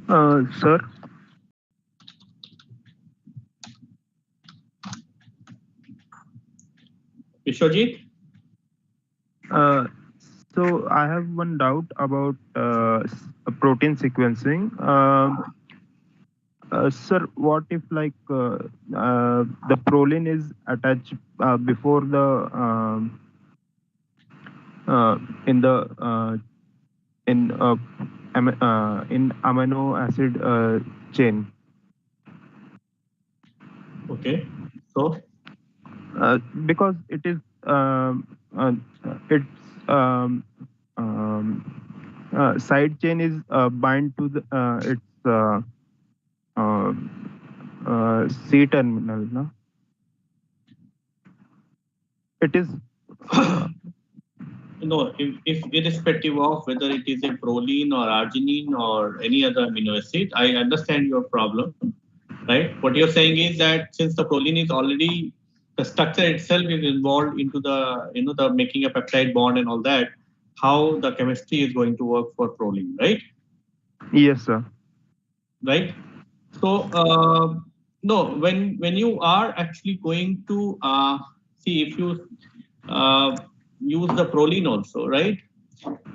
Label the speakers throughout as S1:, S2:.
S1: Sir,
S2: Vishwajit?
S1: uh, so I have one doubt about protein sequencing. Sir, what if the proline is attached before the in the in amino acid chain?
S2: Okay. So,
S1: Because it is its side chain is bind to the its uh, C terminal. No? It is
S2: no, if irrespective of whether it is a proline or arginine or any other amino acid, I understand your problem, right? What you're saying is that since the proline is already, the structure itself is involved into the, the making a peptide bond and all that, how the chemistry is going to work for proline, right?
S1: yes, sir.
S2: Right. So, no, when you are actually going to see if you uh, use the proline also, right?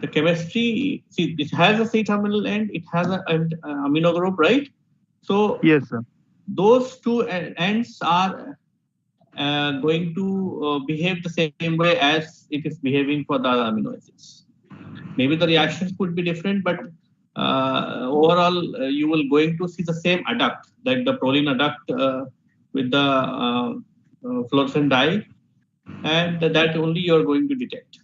S2: The chemistry, see, it has a C terminal end, it has an amino group, right? So
S1: Yes, sir.
S2: those two ends are going to behave the same way as it is behaving for the other amino acids. Maybe the reactions could be different, but overall you will going to see the same adduct, like the proline adduct with the fluorescent dye, and that only you are going to detect.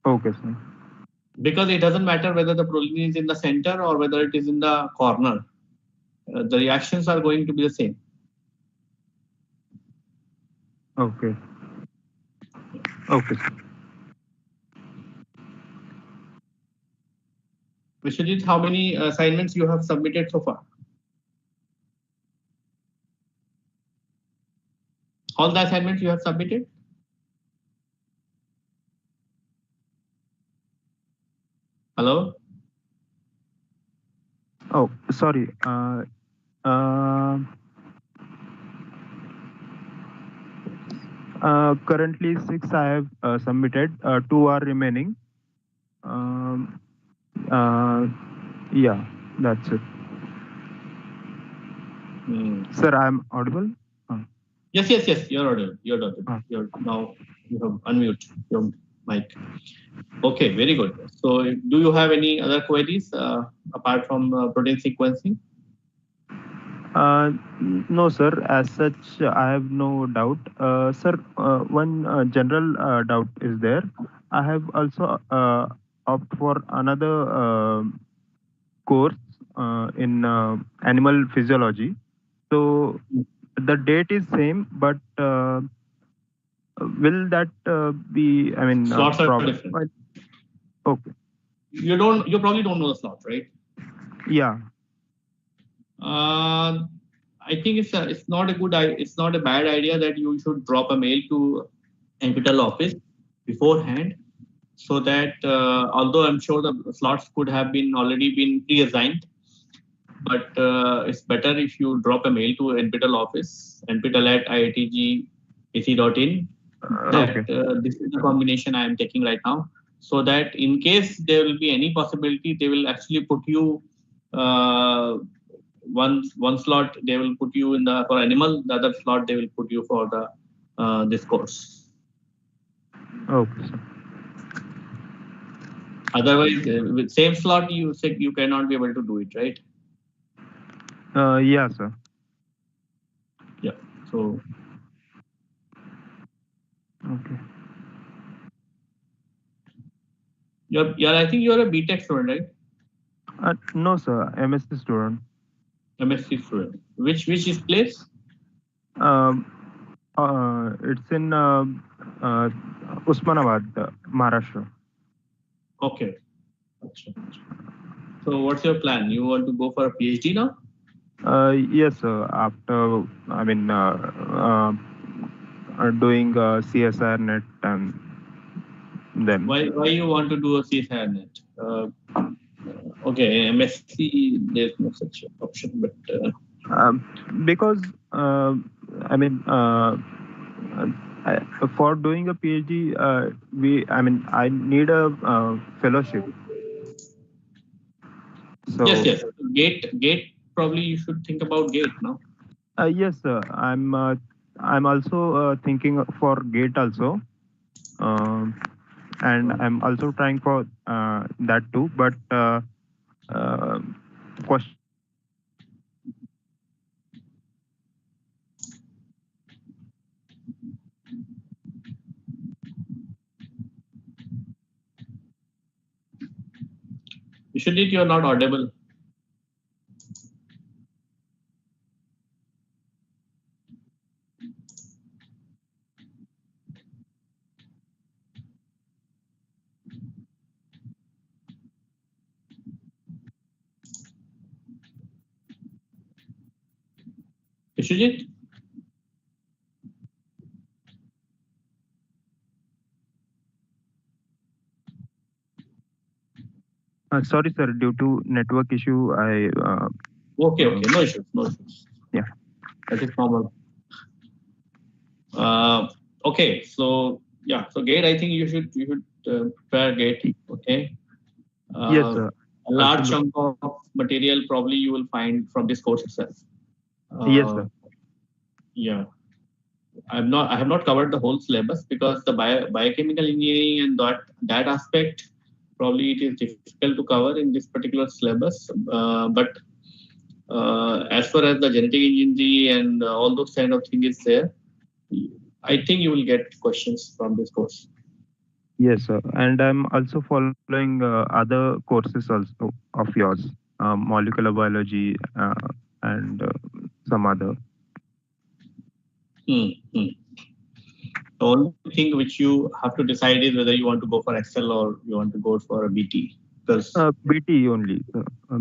S1: Okay, sir.
S2: Because it doesn't matter whether the proline is in the center or whether it is in the corner. The reactions are going to be the same.
S1: Okay. Okay, sir.
S2: Vishwajit, how many assignments you have submitted so far? All the assignments you have submitted? Hello?
S1: Oh, sorry. Uh, Currently six I have submitted. Two are remaining. Um, uh, yeah, that's it. Sir, I'm audible.
S2: Yes, yes, yes. You're audible. You're audible.
S1: Uh,
S2: You're now you have unmute your mic. Okay, very good. So, do you have any other queries apart from protein sequencing?
S1: no, sir. As such, I have no doubt. Sir, one general doubt is there. I have also opt for another course in animal physiology. So the date is same, but will that be? I mean,
S2: Slots are
S1: problem?
S2: different.
S1: Okay.
S2: You probably don't know the slot, right?
S1: Yeah.
S2: I think it's not a it's not a bad idea that you should drop a mail to NPTEL office beforehand, so that although I'm sure the slots could have been already been pre-assigned, but it's better if you drop a mail to NPTEL office, nptel@iitg.ac.in, that
S1: Okay.
S2: this is the combination I am taking right now, so that in case there will be any possibility, they will actually put you uh, one slot they will put you in the for animal, the other slot they will put you for the this course.
S1: Okay, sir.
S2: Otherwise, with same slot you said you cannot be able to do it, right?
S1: Yeah, sir.
S2: Yeah. So
S1: Okay.
S2: I think you're a BTech student, right?
S1: No, sir. MSc student.
S2: MSc student. Which is place?
S1: Um, it's in uh, Usmanabad, Maharashtra.
S2: Okay. So what's your plan? You want to go for a PhD now?
S1: Yes, sir. After, I mean, doing CSR net and then.
S2: Why you want to do a CSIR net? Okay, MSc, there's no such option, but
S1: because I mean, for doing a PhD, I need a fellowship. So
S2: yes. Gate. Probably you should think about gate now.
S1: yes, I'm also thinking for GATE also, and I'm also trying for that too. But uh, question.
S2: Usually you're not audible. Vishal?
S1: Sorry, sir. Due to network issue, I
S2: Okay. No issues.
S1: yeah.
S2: That is normal. Okay, so yeah, so gate. I think you should prepare gate. Okay,
S1: Yes,
S2: uh,
S1: sir.
S2: a
S1: Also
S2: large
S1: look.
S2: chunk of material probably you will find from this course itself.
S1: Yes,
S2: Uh,
S1: sir.
S2: yeah, I have not covered the whole syllabus because the biochemical engineering and that aspect probably it is difficult to cover in this particular syllabus. But as far as the genetic engineering and all those kind of things is there, I think you will get questions from this course.
S1: Yes, sir. And I'm also following other courses also of yours, molecular biology and some other.
S2: Hmm. The only thing which you have to decide is whether you want to go for Excel or you want to go for a BT. Because
S1: BT only,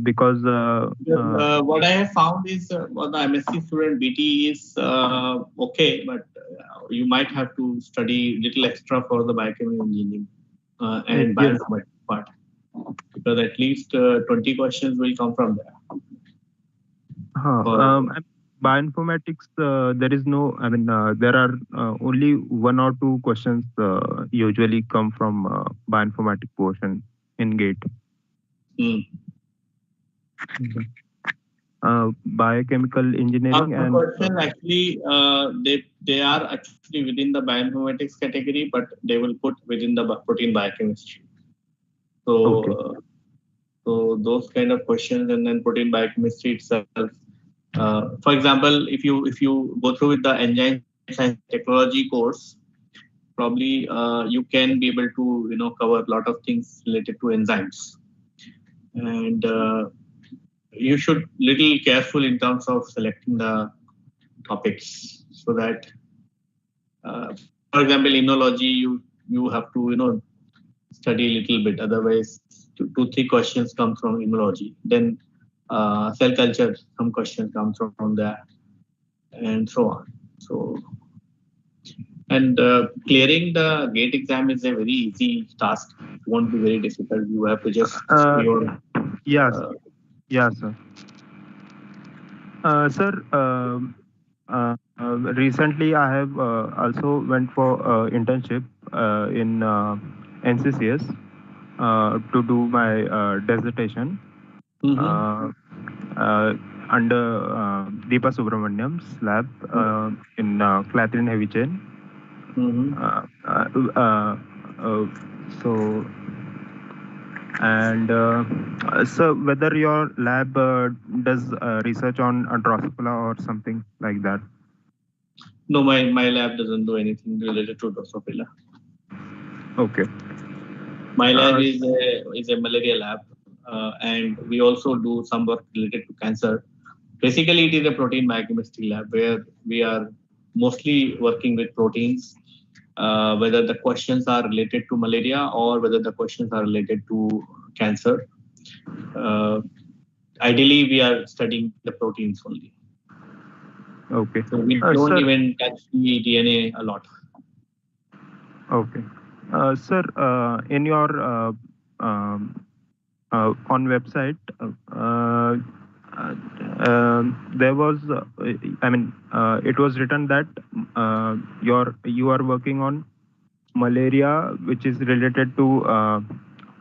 S1: because
S2: what I have found is for the MSc student, BT is okay, but you might have to study little extra for the biochemical engineering and
S1: yes.
S2: bioinformatics part, because at least 20 questions will come from there.
S1: Bioinformatics, there is no, there are only one or two questions usually come from bioinformatics portion in GATE. Biochemical engineering
S2: Some
S1: and
S2: questions actually they are actually within the bioinformatics category, but they will put within the protein biochemistry. So,
S1: okay.
S2: So those kind of questions, and then protein biochemistry itself. For example, if you go through with the enzyme science technology course, probably you can be able to cover a lot of things related to enzymes, and you should little careful in terms of selecting the topics so that, for example, immunology you have to study a little bit. Otherwise, two three questions come from immunology. Then cell culture, some questions come from there, and so on. So, and clearing the gate exam is a very easy task. It won't be very difficult. You have to just
S1: yes, yes, sir. Sir, recently I have also went for internship in NCCS to do my dissertation under Deepa Subramaniam's lab in Clathrin Heavy Chain. So, and so whether your lab does research on Drosophila or something like that?
S2: No, my lab doesn't do anything related to Drosophila.
S1: Okay.
S2: My lab is a malaria lab, and we also do some work related to cancer. Basically, it is a protein biochemistry lab where we are mostly working with proteins, whether the questions are related to malaria or whether the questions are related to cancer. Ideally, we are studying the proteins only.
S1: Okay.
S2: So we don't even touch the DNA a lot.
S1: Okay. Sir, in your on website, there was, it was written that you are working on malaria, which is related to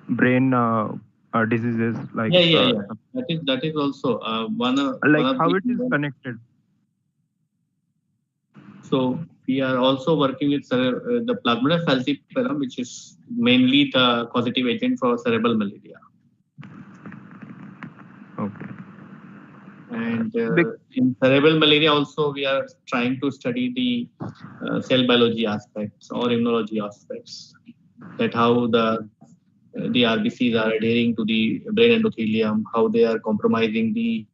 S1: brain diseases, like
S2: Yeah. That is also one
S1: like
S2: of
S1: how
S2: the.
S1: it is connected.
S2: So we are also working with the plasmodium falciparum, which is mainly the causative agent for cerebral malaria.
S1: Okay.
S2: And in cerebral malaria also, we are trying to study the cell biology aspects or immunology aspects, that how the RBCs are adhering to the brain endothelium, how they are compromising the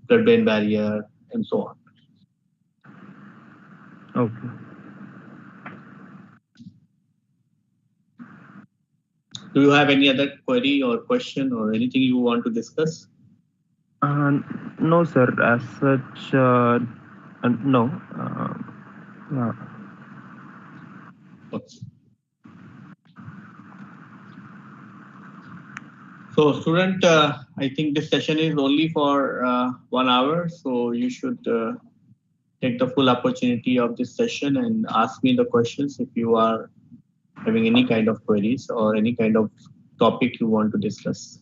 S2: blood-brain barrier, and so on.
S1: Okay.
S2: Do you have any other query or question or anything you want to discuss?
S1: No, sir. As such, no. Uh,
S2: Okay. So, student, I think this session is only for 1 hour, so you should take the full opportunity of this session and ask me the questions if you are having any kind of queries or any kind of topic you want to discuss.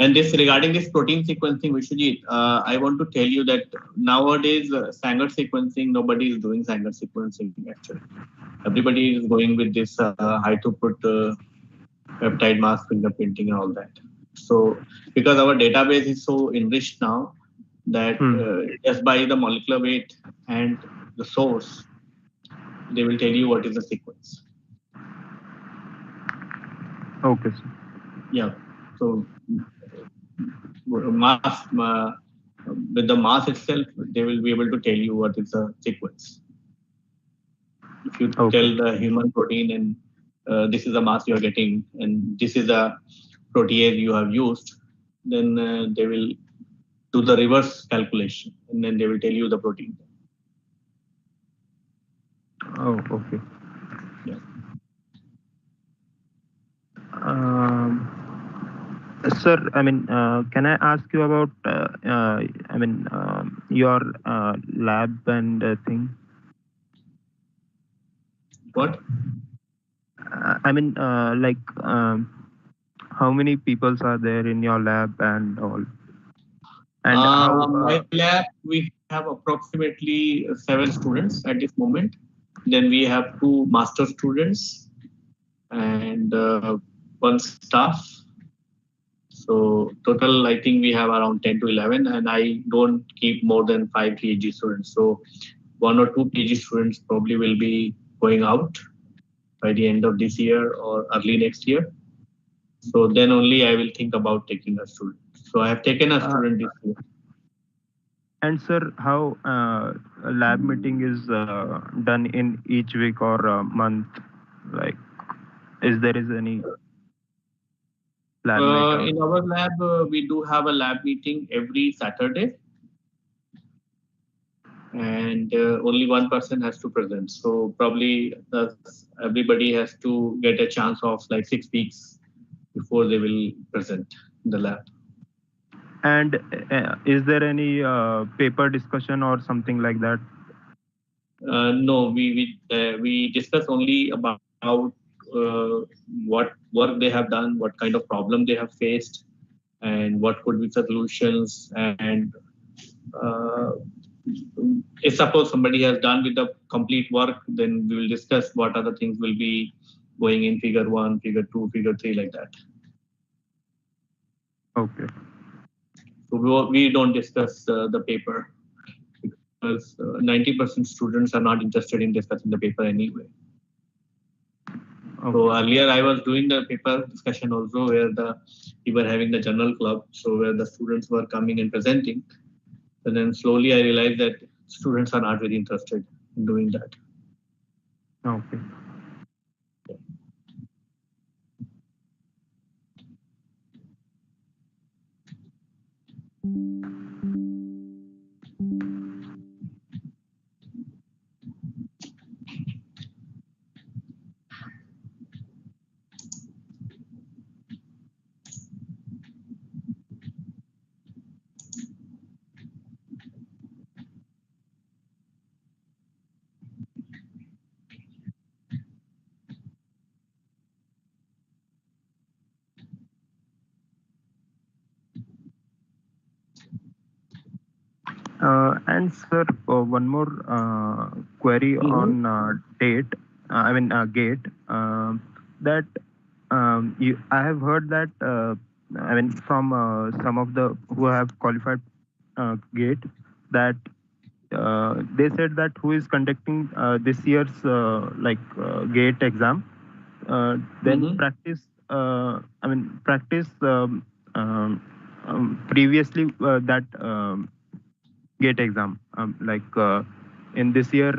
S2: And this regarding this protein sequencing, Vishwajit, I want to tell you that nowadays Sanger sequencing, nobody is doing Sanger sequencing actually. Everybody is going with this high throughput peptide mass fingerprinting and all that. So because our database is so enriched now that just by the molecular weight and the source, they will tell you what is the sequence.
S1: okay, sir.
S2: Yeah. So mass with the mass itself, they will be able to tell you what is the sequence. If you tell the human protein and this is the mass you are getting and this is the protease you have used, then they will do the reverse calculation and then they will tell you the protein.
S1: Oh, okay.
S2: Yeah.
S1: Sir, can I ask you about, your lab and thing?
S2: What?
S1: How many people are there in your lab and all? And how?
S2: My lab, we have approximately 7 students at this moment. Then we have 2 master students and 1 staff. So total, I think we have around 10 to 11, and I don't keep more than 5 PhD students. So 1 or 2 PhD students probably will be going out by the end of this year or early next year. So then only I will think about taking a student. So I have taken a student this year.
S1: And sir, how a lab meeting is done in each week or a month? Like, is there is any lab meeting?
S2: In our lab, we do have a lab meeting every Saturday, and only one person has to present. So probably everybody has to get a chance of like 6 weeks before they will present in the lab.
S1: And is there any paper discussion or something like that?
S2: No, we discuss only about what work they have done, what kind of problem they have faced, and what could be solutions. And if suppose somebody has done with the complete work, then we will discuss what other things will be going in figure 1, figure 2, figure 3, like that.
S1: Okay.
S2: So we don't discuss the paper because 90% students are not interested in discussing the paper anyway. Okay. So earlier I was doing the paper discussion also where we were having the journal club, so where the students were coming and presenting. And then slowly I realized that students are not very interested in doing that.
S1: Okay. And sir, one more query
S2: Mhm.
S1: on date. I mean gate. That I have heard that I mean from some of the who have qualified gate that they said that who is conducting this year's gate exam, then
S2: Mhm.
S1: practice. I mean practice previously that. GATE exam. In this year,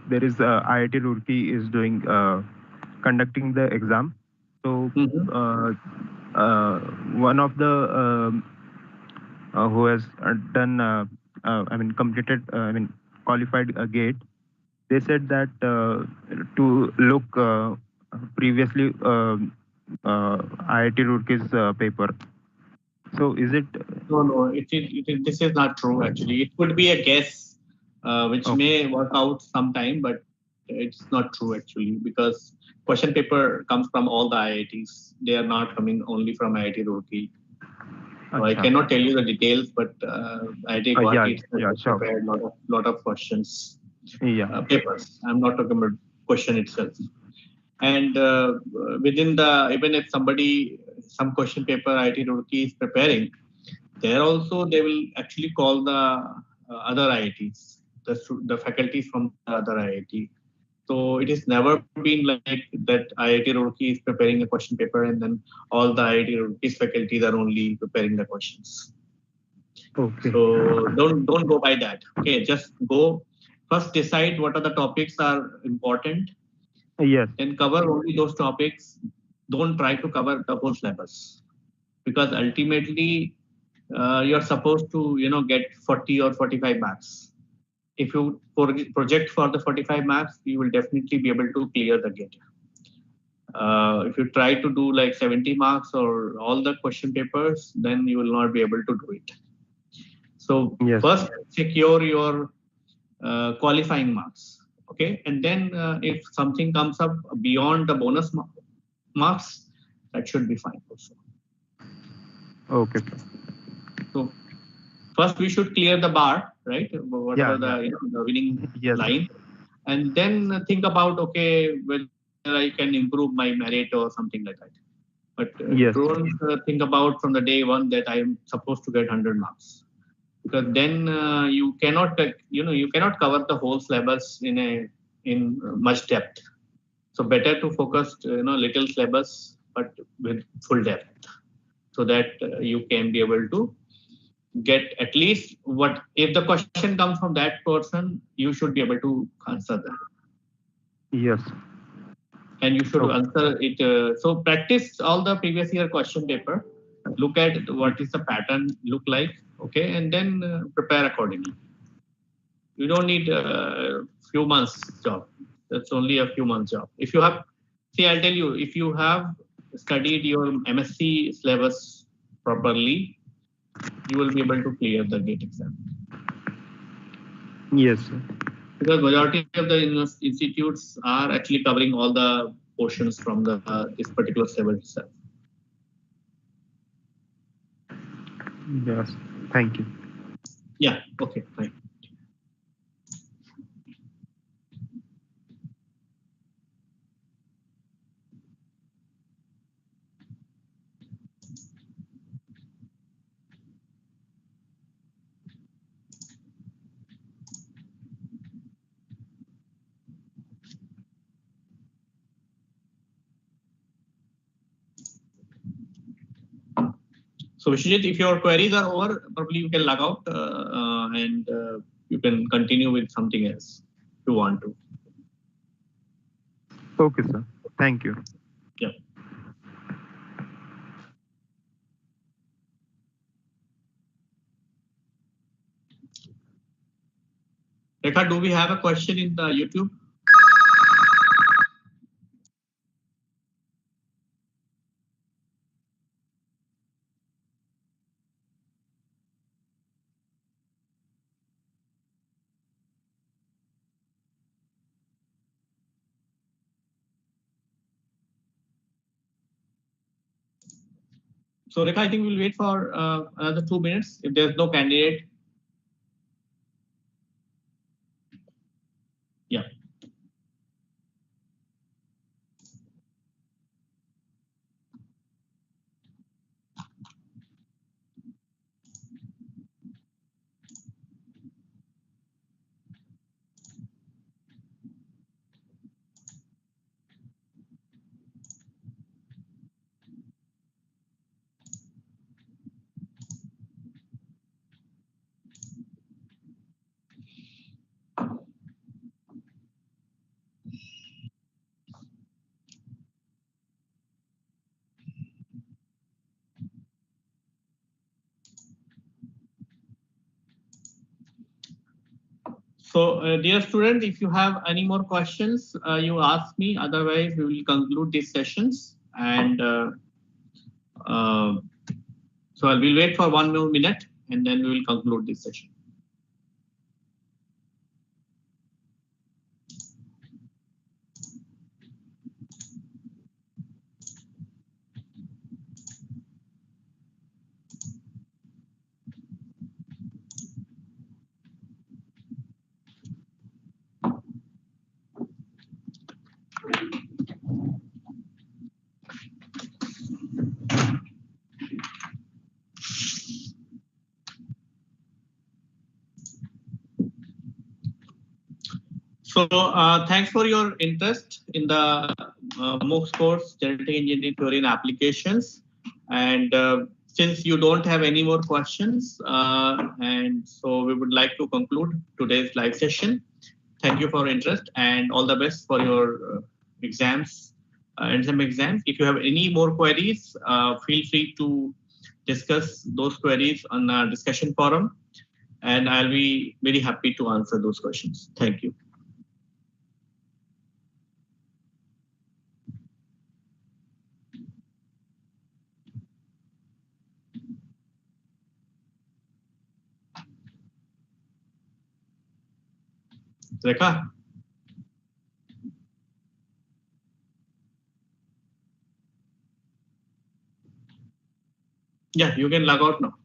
S1: there is IIT Roorkee is doing conducting the exam. So
S2: Mhm.
S1: uh, one of the who has done, I mean, completed, I mean, qualified GATE. They said that to look previously IIT Roorkee's paper. So is it
S2: No, no, this is not true actually. It could be a guess, which
S1: okay?
S2: may work out sometime, but it's not true actually because question paper comes from all the IITs. They are not coming only from IIT Roorkee. So I
S1: Acha.
S2: cannot tell you the details, but IIT
S1: Yeah,
S2: Guwahati itself
S1: yeah,
S2: has
S1: sure.
S2: prepared lot of questions,
S1: Yeah.
S2: papers. I'm not talking about question itself. And within the even if somebody some question paper IIT Roorkee is preparing, there also they will actually call the other IITs, the faculties from the other IIT. So it has never been like that IIT Roorkee is preparing a question paper and then all the IIT Roorkee's faculties are only preparing the questions.
S1: Okay.
S2: So don't go by that. Okay, just go first decide what are the topics are important
S1: Yes.
S2: and cover only those topics. Don't try to cover the whole syllabus because ultimately you're supposed to get 40 or 45 marks. If you project for the 45 marks, you will definitely be able to clear the gate. If you try to do like 70 marks or all the question papers, then you will not be able to do it. So
S1: Yes.
S2: first secure your qualifying marks, okay, and then if something comes up beyond the bonus marks, that should be fine also.
S1: Okay, sir.
S2: So first we should clear the bar, right?
S1: Yeah,
S2: Whatever the
S1: yeah.
S2: the winning
S1: Yes, sir.
S2: line, and then think about okay whether I can improve my merit or something like that. But
S1: Yes.
S2: don't think about from the day one that I am supposed to get 100 marks because then you cannot you cannot cover the whole syllabus in much depth. So better to focus little syllabus but with full depth so that you can be able to get at least what if the question comes from that person, you should be able to answer that
S1: Yes.
S2: and you should
S1: Okay.
S2: answer it. So practice all the previous year question paper, look at what is the pattern look like, okay, and then prepare accordingly. You don't need a few months job. That's only a few months job. If you have, see, I'll tell you, if you have studied your MSc syllabus properly, you will be able to clear the GATE exam.
S1: Yes, sir.
S2: Because majority of the institutes are actually covering all the portions from the this particular syllabus itself.
S1: Yes. Thank you.
S2: Yeah. Okay. Fine. So Vishijit, if your queries are over, probably you can log out and you can continue with something else if you want to.
S1: Okay, sir. Thank you.
S2: Yeah. Rekha, do we have a question in the YouTube? So Rekha, I think we'll wait for another 2 minutes. If there's no candidate, So, dear student, if you have any more questions, you ask me. Otherwise, we will conclude these sessions. And uh, so I will wait for 1 more minute, and then we will conclude this session. So, thanks for your interest in the MOOCs course, Genetic Engineering Theory and Applications. And since you don't have any more questions, and so we would like to conclude today's live session. Thank you for your interest and all the best for your exams, exam exams. If you have any more queries, feel free to discuss those queries on our discussion forum, and I'll be very happy to answer those questions. Thank you. Rekha? Yeah, you can log out now.